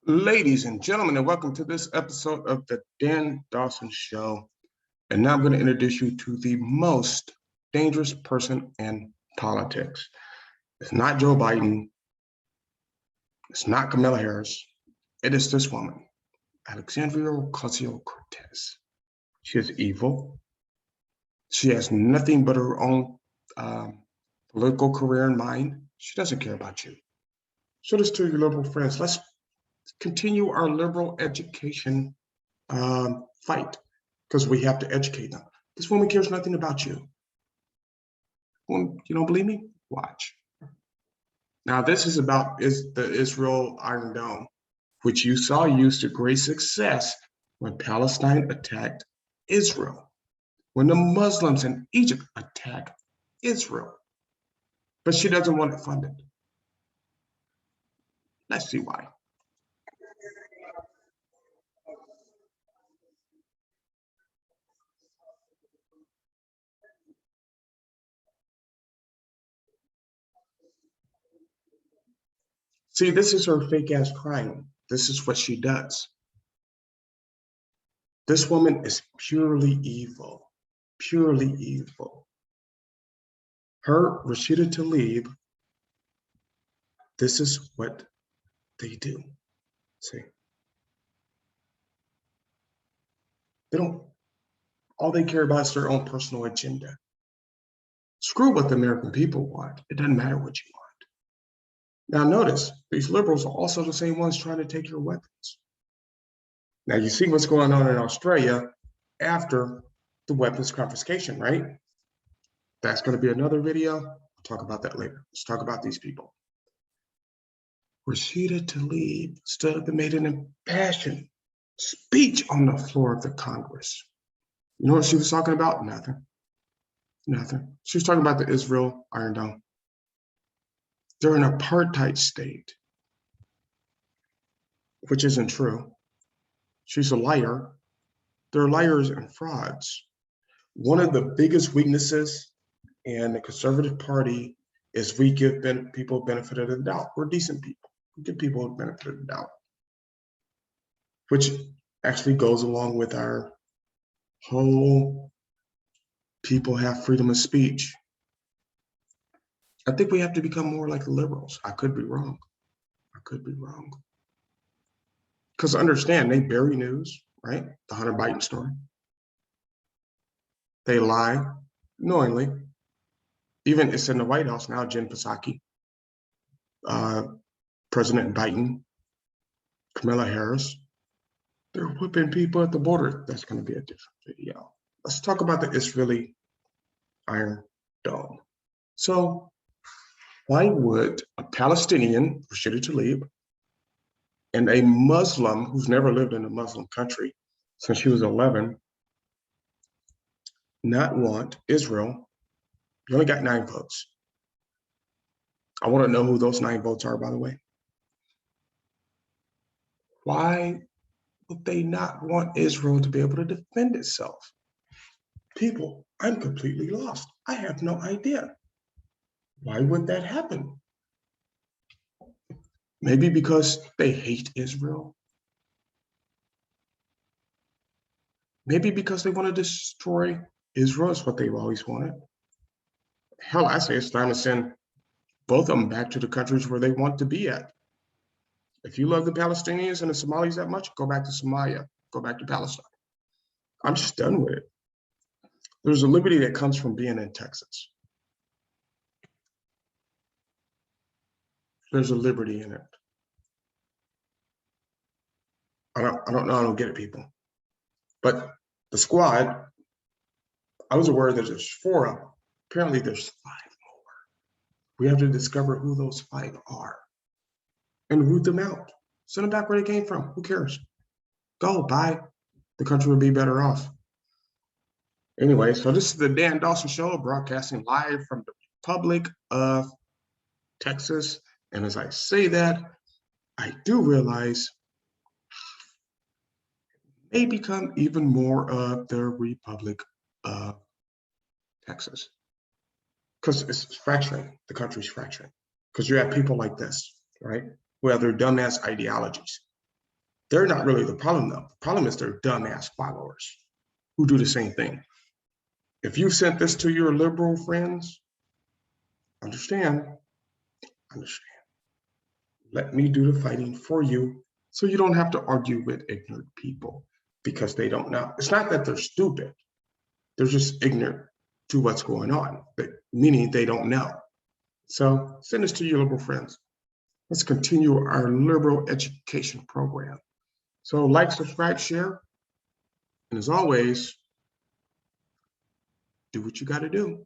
Ladies and gentlemen, and welcome to this episode of the Dan Dawson Show. And now I'm going to introduce you to the most dangerous person in politics. It's not Joe Biden. It's not Kamala Harris. It is this woman, Alexandria Ocasio-Cortez. She is evil. She has nothing but her own political career in mind. She doesn't care about you. So does to your liberal friends. Let's continue our liberal education fight, because we have to educate them. This woman cares nothing about you. When you don't believe me, watch. Now, this is about the Israel Iron Dome, which you saw used to great success when Palestine attacked Israel, when the Muslims in Egypt attacked Israel. But she doesn't want it funded. Let's see why. See, this is her fake ass crime. This is what she does. This woman is purely evil, purely evil. Her, Rashida Tlaib, this is what they do. See, they don't, all they care about is their own personal agenda. Screw what the American people want. It doesn't matter what you want. Now notice, these liberals are also the same ones trying to take your weapons. Now you see what's going on in Australia after the weapons confiscation, right? That's going to be another video. I'll talk about that later. Let's talk about these people. Rashida Tlaib stood up and made an impassioned speech on the floor of the Congress. You know what she was talking about? Nothing. Nothing. She was talking about the Israel Iron Dome. They're an apartheid state, which isn't true. She's a liar. They're liars and frauds. One of the biggest weaknesses in the Conservative Party is we give people benefit of the doubt. We're decent people. We give people benefit of the doubt, which actually goes along with our whole people have freedom of speech. I think we have to become more like the liberals. I could be wrong. I could be wrong. Because understand, they bury news, right? The Hunter Biden story. They lie knowingly. Even it's in the White House now, Jen Psaki, President Biden, Kamala Harris. They're whipping people at the border. That's going to be a different video. Let's talk about the Israeli Iron Dome. So why would a Palestinian, Rashida Tlaib, and a Muslim who's never lived in a Muslim country since she was 11 not want Israel? You only got 9 votes. I want to know who those 9 votes are, by the way. Why would they not want Israel to be able to defend itself? People, I'm completely lost. I have no idea. Why would that happen? Maybe because they hate Israel. Maybe because they want to destroy Israel is what they've always wanted. Hell, I say it's time to send both of them back to the countries where they want to be at. If you love the Palestinians and the Somalis that much, go back to Somalia, go back to Palestine. I'm just done with it. There's a liberty that comes from being in Texas. There's a liberty in it. I don't know, I don't get it, people. But the squad, I was aware that there's 4 of them. Apparently there's 5 more. We have to discover who those 5 are and root them out. Send them back where they came from. Who cares? Go, bye. The country will be better off. Anyway, so this is the Dan Dawson Show, broadcasting live from the Republic of Texas. And as I say that, I do realize it may become even more of the Republic of Texas. Because it's fracturing, the country's fracturing. Because you have people like this, right? Who have their dumbass ideologies. They're not really the problem, though. The problem is their dumbass followers who do the same thing. If you sent this to your liberal friends, understand, understand. Let me do the fighting for you so you don't have to argue with ignorant people because they don't know. It's not that they're stupid. They're just ignorant to what's going on, meaning they don't know. So send this to your liberal friends. Let's continue our liberal education program. So like, subscribe, share, and as always, do what you got to do.